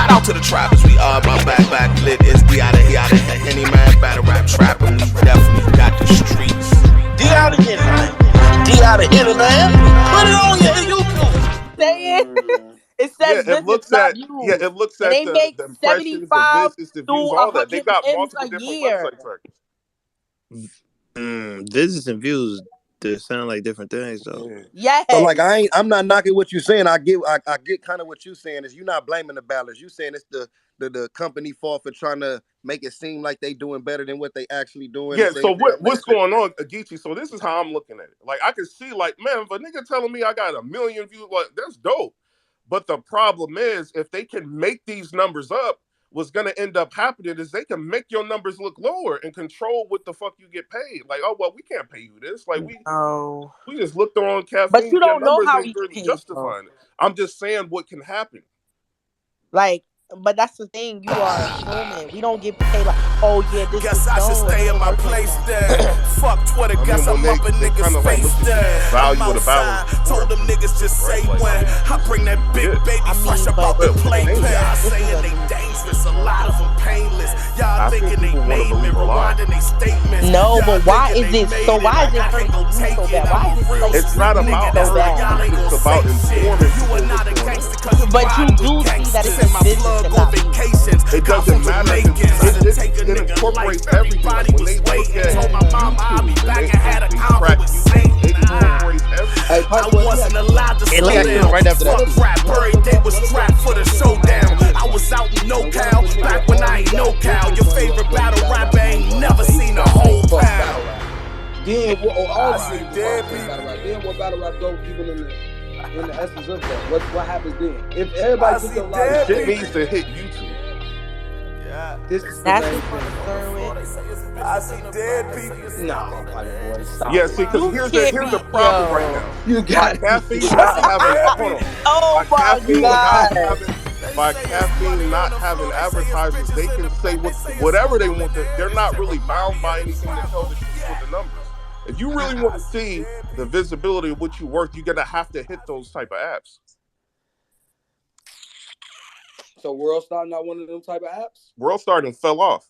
Shout out to the trappers, we are my back lit. It's D out of Henny man, battle rap trap, and we definitely got the streets. D out of Henny man. D out of Henny man. Put it on your YouTube. Say it. It says it looks not at views. it looks And at they make the impressions, the 75 visits, the to views, all that. They 100 got M's multiple a different year. website trackers. Visits and views, they sound like different things though. Yeah. So like I'm not knocking what you're saying. I get kind of what you're saying. Is you're not blaming the ballers. You saying it's the company fault for trying to make it seem like they doing better than what they actually doing. Yeah, so what's going on, Geechi? So this is how I'm looking at it. Like I can see, like, man, if a nigga telling me I got 1 million views, like that's dope. But the problem is, if they can make these numbers up, what's gonna end up happening is they can make your numbers look lower and control what the fuck you get paid. Like, oh well, we can't pay you this. Like we just looked on Caffeine. But you don't know how he really pays, justifying it. I'm just saying what can happen. Like, but that's the thing. You are a showman. We don't get paid like, oh yeah, this Guess is I should stay in my place then. Fuck Twitter, guess I'm up in niggas' face then. I'm outside, told them niggas just say when I bring that big baby fresh about the playpen. Y'all saying they dangerous, a lot of them painless. Y'all thinking they made me, rewinding they statements. No, but why is it so? Why is it hurting you so bad? Why is it It's not about so bad? It's about informing. You are not a gangster cause you But you do see that it's a business and not vacations. It doesn't matter. It incorporates everybody. When they look at told my mama I'll be back and had a convo with Saint. it incorporates everything. I wasn't allowed to slow down. right after that. Fuck rap, every day was strapped for the showdown. I was out in NoCal, back when I ain't NoCal. Your favorite battle rapper ain't never seen a whole pound. Then I see dead people. Then what battle rap go even in the essence of that? What happens then? If everybody took your life, Shit needs to hit YouTube. this is the That's main what thing. I'm concerned with. I see dead people. No, Piperboy, stop. Yeah, see, because here's the problem right now. You got Caffeine not having Oh my by caffeine not having advertisers, they can say whatever they want. They're not really bound by anything that tells the truth with the numbers. If you really want to see the visibility of what you're worth, you're gonna have to hit those type of apps. So WorldStar not one of them type of apps? WorldStar and fell off.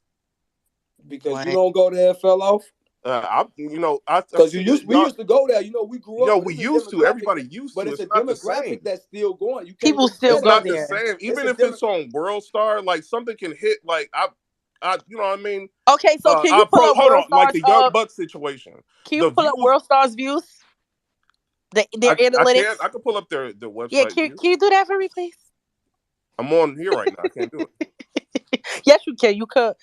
Because you don't go there and fell off? Because we used to go there. We grew up. Yo, we used to. Everybody used to. But it's a not the same. demographic that's still going. People still go not there. the same. Even if it's on WorldStar, like something can hit. Like you know what I mean? Okay, so can you pull up hold on, WorldStar's, like the Young Buck situation. Can you pull up WorldStar's views? Their analytics. I can pull up their website. Yeah, can you do that for me, please? I'm on here right now. I can't do it. Yes, you can. You could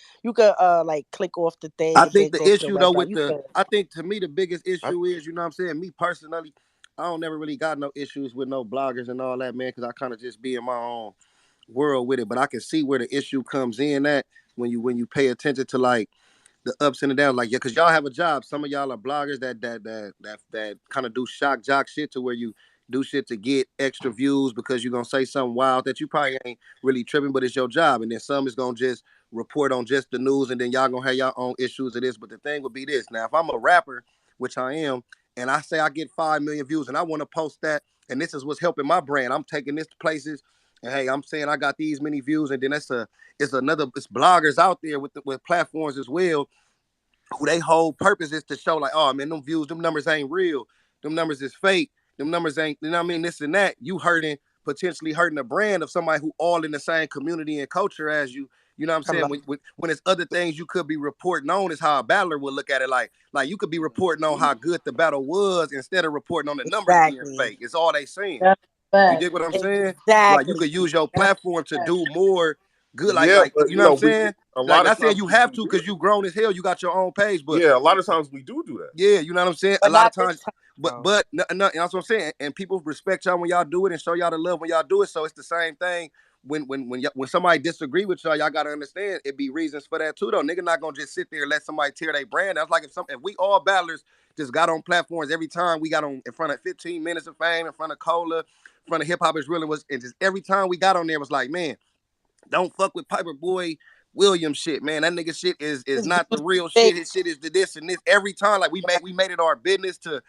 like click off the thing. I think the issue though I think to me the biggest issue is, you know what I'm saying, me personally, I don't never really got no issues with no bloggers and all that, man, because I kind of just be in my own world with it. But I can see where the issue comes in at when you pay attention to like the ups and the downs. Like, yeah, because y'all have a job. Some of y'all are bloggers that kind of do shock jock shit to where you do shit to get extra views because you're gonna say something wild that you probably ain't really tripping, but it's your job. And then some is gonna just report on just the news, and then y'all gonna have your own issues of this. But the thing would be this: now, if I'm a rapper, which I am, and I say I get 5 million views, and I want to post that, and this is what's helping my brand. I'm taking this to places, and hey, I'm saying I got these many views, and then it's bloggers out there with platforms as well, who they whole purpose is to show like, oh man, them views, them numbers ain't real, them numbers is fake. Them numbers ain't, you know what I mean, this and that. You potentially hurting a brand of somebody who all in the same community and culture as you. You know what I'm saying? When it's other things you could be reporting on is how a battler would look at it. Like you could be reporting on how good the battle was instead of reporting on the numbers being fake. It's all they saying. You get what I'm saying? Like you could use your platform to do more good. Like you know what I'm saying? Not saying you have to because you grown as hell. You got your own page, but yeah, a lot of times we do that. Yeah, you know what I'm saying? A lot of times. But that's what I'm saying. And people respect y'all when y'all do it and show y'all the love when y'all do it. So it's the same thing. When somebody disagree with y'all gotta understand it be reasons for that too though. Nigga not gonna just sit there and let somebody tear their brand. That's like if we all battlers just got on platforms every time we got on in front of 15 minutes of fame, in front of Cola, in front of Hip Hop is Real, and just every time we got on there was like, man, don't fuck with Piperboy Williams shit, man. That nigga shit is not the real shit. His shit is the this and this. Every time, like we made it our business to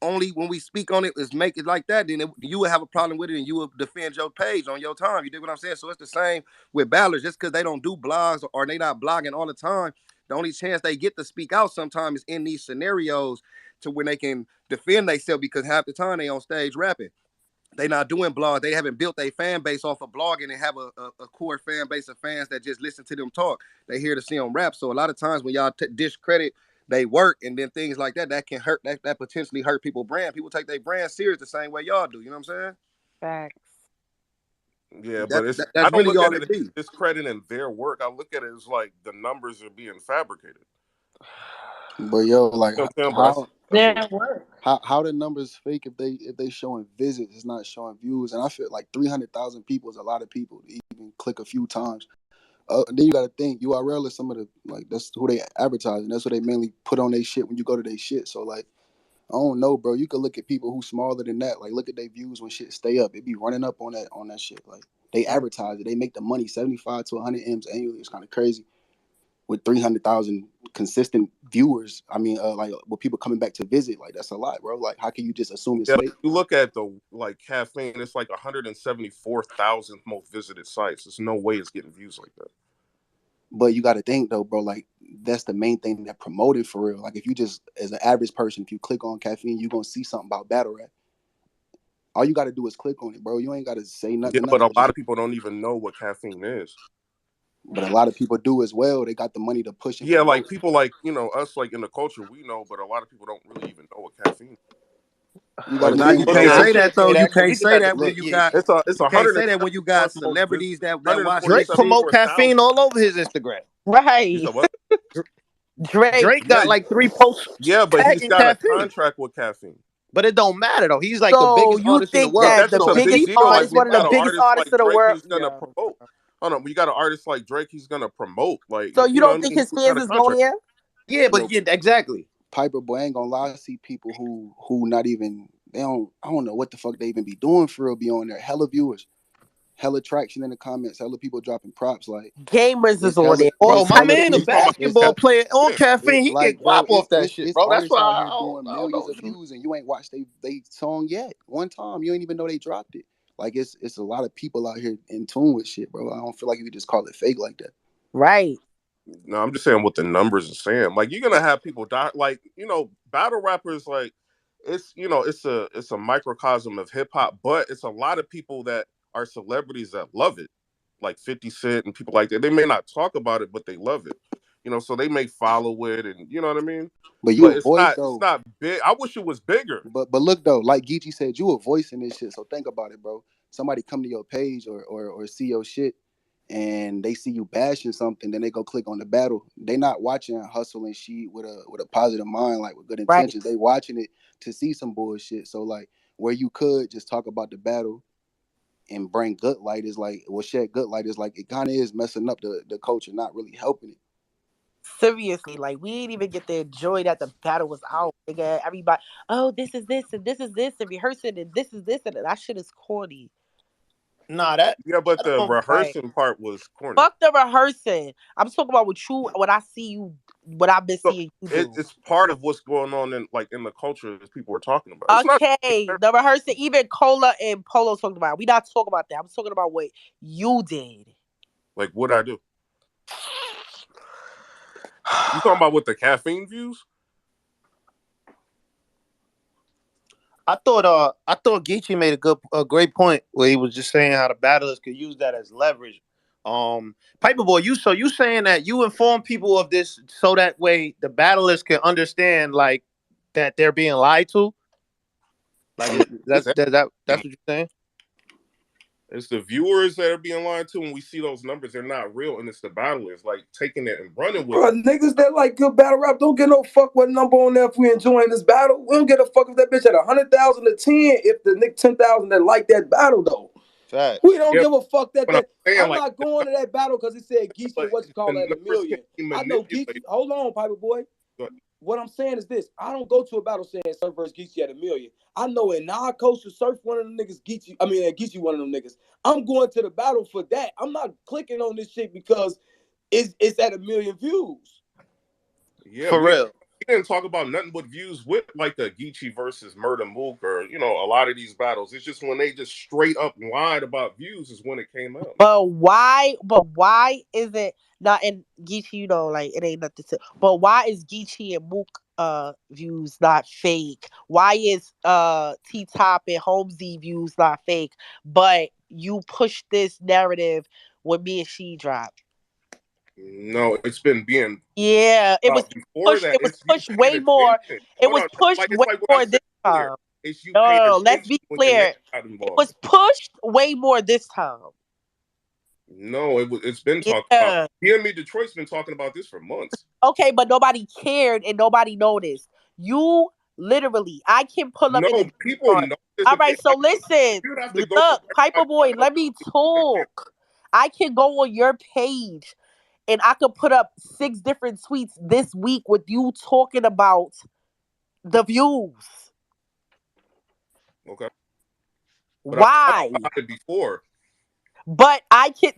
only when we speak on it is make it like that, then you would have a problem with it and you would defend your page on your time. You dig what I'm saying? So it's the same with battlers. Just because they don't do blogs or they not blogging all the time, the only chance they get to speak out sometimes is in these scenarios to when they can defend themselves, because half the time they on stage rapping. They not doing blogs. They haven't built a fan base off of blogging and have a core fan base of fans that just listen to them talk. They here to see them rap. So a lot of times when y'all discredit they work and then things like that, that can hurt. That potentially hurt people's brand. People take their brand serious the same way y'all do. You know what I'm saying? Facts. Yeah, but I That's don't really look all at it it be. as discrediting their work. I look at it as like the numbers are being fabricated. But yo, like You know what I'm saying? But Their work. how the numbers fake if they showing visits, it's not showing views, and I feel like 300,000 people is a lot of people to even click a few times. Then you got to think URL is some of the like that's who they advertise, and that's what they mainly put on their shit when you go to their shit. So like I don't know, bro. You could look at people who smaller than that. Like look at their views when shit stay up. It be running up on that shit. Like they advertise it. They make the money 75 to 100 M's annually. It's kind of crazy with 300,000 consistent viewers. I mean, like with people coming back to visit, like that's a lot, bro. Like how can you just assume it's yeah, fake? you look at the like Caffeine, it's like 174,000 most visited sites. There's no way it's getting views like that. But you got to think though, bro. Like that's the main thing that promoted for real. Like if you just as an average person, if you click on Caffeine, you gonna see something about battle rap. All you got to do is click on it, bro. You ain't got to say Yeah, nothing but else. a lot of people don't even know what Caffeine is. But a lot of people do as well. They got the money to push it. Yeah, like people like us, like in the culture, we know, but a lot of people don't really even know what Caffeine is. You got Like to Now you think, can't bro. I say can't that though. say You that because can't we just say had to that when look. you Yeah, got. it's You can't say that when you got 174,000 most celebrities that watch this Drake shit. promote 147,000. Caffeine all over his Instagram. You Right. said what? Drake. Drake Yeah, got like 3 posts yeah, but he's tagging got a Caffeine. contract with Caffeine. But it don't matter though. He's like the So biggest you artist in the think But world. that that's the just So a if big he biggest deal. Like artist, promoting when one you of the got it, an biggest artist artists like of the Drake, world? he's gonna Yeah. promote. Hold on, when you got an artist like Drake, he's gonna promote. Like So you know what don't I think mean? his He's got fans a is contract. loyal? yeah, but Yo, yeah, exactly. Piperboy, I ain't gonna lie. I see people who not even they don't. I don't know what the fuck they even be doing for real. Be on there, hella viewers, hella traction in the comments, hella people dropping props. Like Gamers is it's on hella there. All Bro, it's my type hella of man, a He's people. talking about It's basketball player on yeah. Caffeine, he get like, bro, guap off that shit, it's bro. That's artists why out here I doing don't millions know. of views, and you ain't watched they song yet. One time, you ain't even know they dropped it. Like it's a lot of people out here in tune with shit, bro. I don't feel like you could just call it fake like that. right. No, I'm just saying what the numbers are saying. Like you're gonna have people die. Like battle rappers. Like it's a microcosm of hip hop, but it's a lot of people that are celebrities that love it, like 50 Cent and people like that. They may not talk about it, but they love it. So they may follow it, and you know what I mean. But you But a it's voice not it's though. not big. I wish it was bigger. But look though, like Geechi said, you a voice in this shit. So think about it, bro. Somebody come to your page or see your shit and they see you bashing something, then they go click on the battle. They not watching Hustle and Sheet with a positive mind, like with good Right. intentions. They watching it to see some bullshit. So like where you could just talk about the battle and bring good light is like shed good light is like it kind of is messing up the culture, not really helping it. Seriously, like we didn't even get the joy that the battle was out. Nigga, everybody, oh, this is this and this is this and rehearsing and this is this and that shit is corny. Nah, that Yeah, but I the don't. Right. rehearsing part was corny. Fuck the rehearsing. I'm talking about what I see you, what I've been So seeing you do. it's part of what's going on in the culture that people are talking about. It's not Okay, the rehearsing, even Cola and Polo talked about. We not talking about that. I'm talking about what you did. like what I do. You talking about with the Caffeine views? I thought Geechi made a great point where he was just saying how the battlers could use that as leverage. Piperboy, you saying that you inform people of this so that way the battlers can understand like that they're being lied to. Like It's that's what you're saying. It's the viewers that are being lied to. When we see those numbers, they're not real, and it's the battlers like taking it and running with Bro, it. niggas that like good battle rap don't get no fuck what number on there if we enjoying this battle. We don't get a fuck if that bitch at 100,000 to 10 if the nigga 10,000 that like that battle though. Facts. We don't Yeah, give a fuck but I'm that saying I'm like, not going to that battle because it said Geechi and but what's called the at a numbers can million. be I know Geechi. manipulated. Hold on, Piper Boy. But What I'm saying is this: I don't go to a battle saying Surf versus Geechi at a million. I know in our coach to Surf one of them niggas, Geechi. I mean, Geechi one of them niggas. I'm going to the battle for that. I'm not clicking on this shit because it's at a million views. yeah, For real. didn't talk about nothing but views with like the Geechi versus Murder Mook or a lot of these battles. It's just when they just straight up lied about views is when it came out. But why? But why is it not in Geechi? Like it ain't nothing to. But why is Geechi and Mook views not fake? Why is T Top and Holmesy views not fake? But you push this narrative when me and she drop. No, it's been being it was before pushed. that. It was It's you pushed paying way more. attention. It Hold was on, pushed it's way like what I more said this earlier. time. It's you paying No, let's attention be when your name clear. got It involved. was pushed way more this time. No, it's been talked Yeah. about. DME Detroit's been talking about this for months. Okay, but nobody cared and nobody noticed. You literally, I can pull up No, in the people Discord. know this. All And right, so listen. you'd have to go to Look, everybody's Piperboy, channel. let me talk. I can go on your page and I could put up 6 different tweets this week with you talking about the views. Okay. But I've Why? talked about it before. But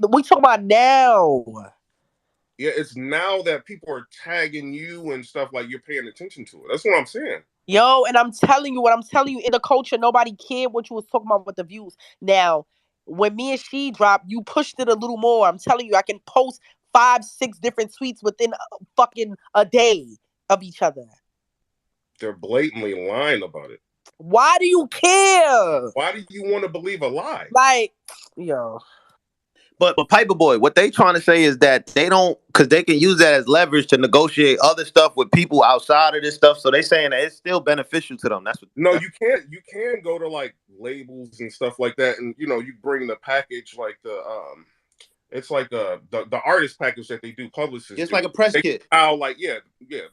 we talking about now. Yeah, it's now that people are tagging you and stuff like you're paying attention to it. That's what I'm saying. Yo, and I'm telling you in the culture, nobody cared what you was talking about with the views. Now, when me and she dropped, you pushed it a little more. I'm telling you, I can post 5, 6 different tweets within fucking a day of each other. They're blatantly lying about it. Why do you care? Why do you want to believe a lie? Like, yo. But Piperboy, what they trying to say is that they don't, because they can use that as leverage to negotiate other stuff with people outside of this stuff. So they saying that it's still beneficial to them. That's what. No, you can't. You can go to like labels and stuff like that, and you bring the package like it's like the artist package that they do. Publicists, It's like a press kit. Compile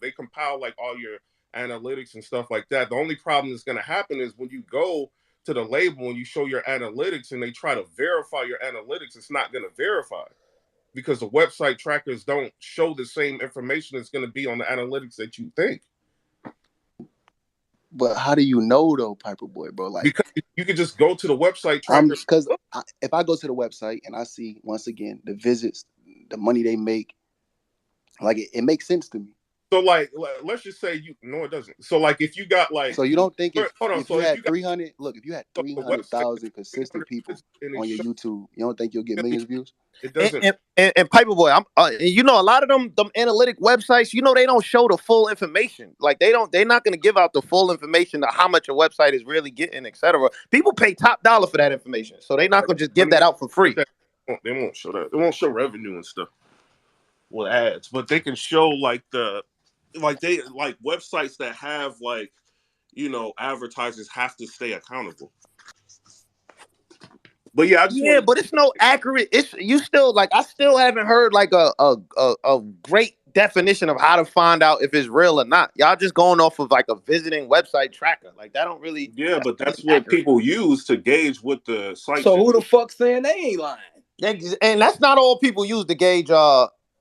they compile like all your analytics and stuff like that. The only problem that's going to happen is when you go to the label and you show your analytics and they try to verify your analytics, it's not going to verify because the website trackers don't show the same information that's going to be on the analytics that you think. But how do you know though, Piperboy, bro? Like, because you can just go to the website tracker. Because if I go to the website and I see once again the visits, the money they make, like it makes sense to me. So like, let's just say it doesn't. So like, if you got like, so you don't think if you had if 300, look, if you had 300,000 consistent people on your YouTube, you don't think you'll get millions of views? It doesn't. And Piperboy, a lot of them analytic websites, they don't show the full information. Like they're not going to give out the full information of how much a website is really getting, etc. People pay top dollar for that information, so they're not going to just give that out for free. They won't show that. They won't show revenue and stuff with ads, but they can show like websites that have advertisers have to stay accountable. But yeah, but it's no accurate. I still haven't heard like a great definition of how to find out if it's real or not. Y'all just going off of like a visiting website tracker. Like that don't really. Yeah, but that's what people use to gauge what the site. So who the fuck saying they ain't lying? And that's not all people use to gauge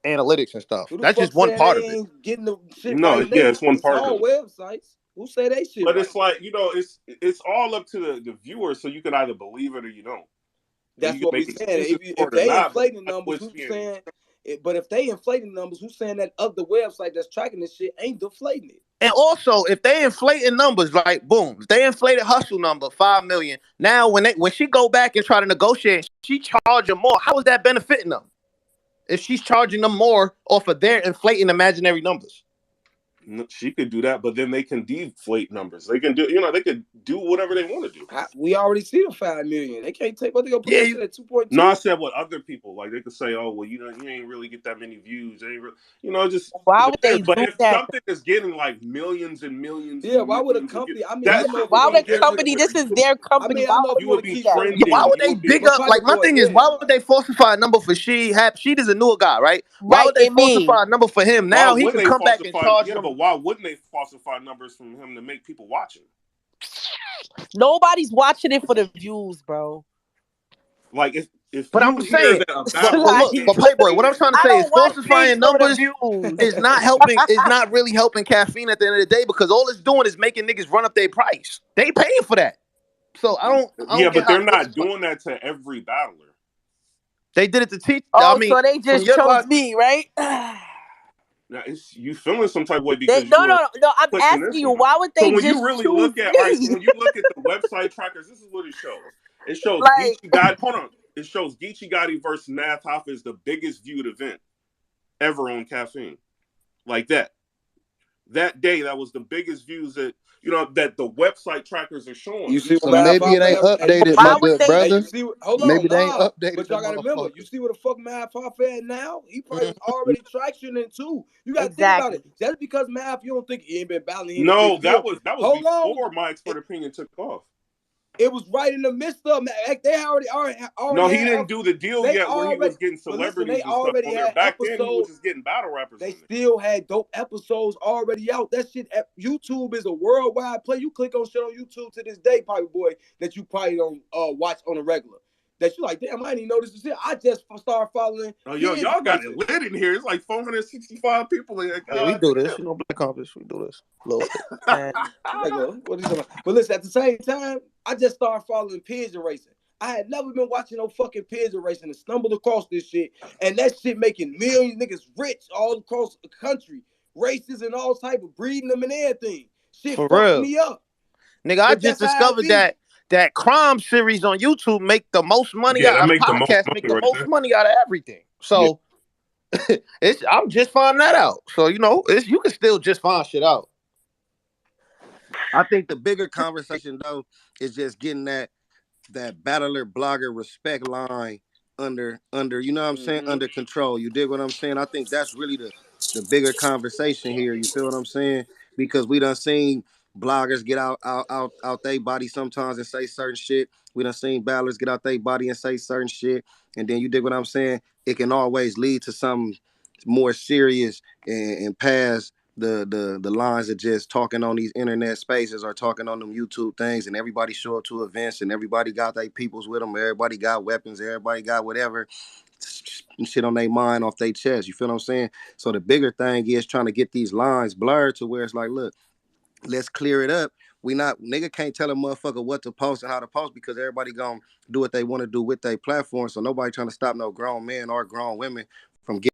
analytics and stuff. That's just one part of it. Getting the shit right. It's one part of it. Websites. Who say they shit? But it's like it's all up to the viewer, so you can either believe it or you don't. That's what we're saying. If they inflating numbers, who's saying? But if they inflating numbers, who's saying that other website that's tracking this shit ain't deflating it? And also, if they inflating numbers, like boom, if they inflated hustle number 5 million. Now, when she go back and try to negotiate, she charge them more. How is that benefiting them? If she's charging them more off of their inflating imaginary numbers. She could do that, but then they can deflate numbers. They can do, they could do whatever they want to do. We already see the 5 million. They can't take what they gonna put at 2.2. No, I said what other people like. They could say, "Oh, well, you ain't really get that many views. Ain't really, just." Why would they But do if that? something is getting like millions and millions, why would a company? Why would a company? This is their company. Why would be why would they big up? Like my thing is, why would they falsify a number for Sheed? Sheed is a newer guy, right? Why would they falsify a number for him? Now he can come back and charge them. But why wouldn't they falsify numbers from him to make people watch him? Nobody's watching it for the views, bro. Like if but I'm saying, but Playboy, what I'm trying to say is falsifying numbers is not helping. Is not really helping Caffeine at the end of the day because all it's doing is making niggas run up their price. They paying for that. So I don't but they're not doing that to every battler. They did it to teach. So they just chose me, right? Now it's you feeling some type of way because no. I'm clicking asking this you, one. why would So they when you just really choose look at, all right, so me? when you look at the website trackers, this is what it shows. It shows Like, Geechi Gotti. Hold on. It shows Geechi Gotti versus Nath Hoffa is the biggest viewed event ever on Caffeine. Like that. That day, that was the biggest views that that the website trackers are showing. You see what So maybe it ain't updated, my why would good they? Hey, you brother. see? Hold Maybe on, they ain't nah. updated But the y'all gotta remember, motherfucker. you see what the fuck Math Hoffa at now? He probably already traction in too. You gotta think about it. Just because Math, you don't think he ain't been battling. He No, big that deal. was Hold before on. my expert opinion took off. It was right in the midst of they already No, he had didn't do the deal they yet where he was already getting but listen, they celebrities and stuff already on there. had Back then, he was episodes. just getting battle rappers. They still had dope episodes already out. That shit, YouTube is a worldwide play. You click on shit on YouTube to this day, Piperboy, that you probably don't watch on a regular. That you like, damn, I didn't even know this was it. I just started following. Oh, y'all got it lit in here. It's like 465 people in here. Yeah, we do this. Black Compass, we do this. What is it? But listen, at the same time, I just started following pigeon racing. I had never been watching no fucking pigeon racing and stumbled across this shit. And that shit making millions niggas rich all across the country. Races and all type of breeding them and everything. Shit For fucked real. me up. Nigga, I just discovered that crime series on YouTube make the most money out of podcasts, make the most money out of everything. So I'm just finding that out. So you can still just find shit out. I think the bigger conversation though is just getting that battler blogger respect line under you know what I'm saying, under control. You dig what I'm saying? I think that's really the bigger conversation here. You feel what I'm saying? Because we done seen bloggers get out their body sometimes and say certain shit. We done seen battlers get out their body and say certain shit. And then you dig what I'm saying? It can always lead to something more serious and past the lines of just talking on these internet spaces or talking on them YouTube things, and everybody show up to events and everybody got their peoples with them. Everybody got weapons. Everybody got whatever shit on their mind off their chest. You feel what I'm saying? So the bigger thing is trying to get these lines blurred to where it's like, look, let's clear it up. Nigga can't tell a motherfucker what to post and how to post because everybody gonna do what they want to do with their platform. So nobody trying to stop no grown men or grown women from getting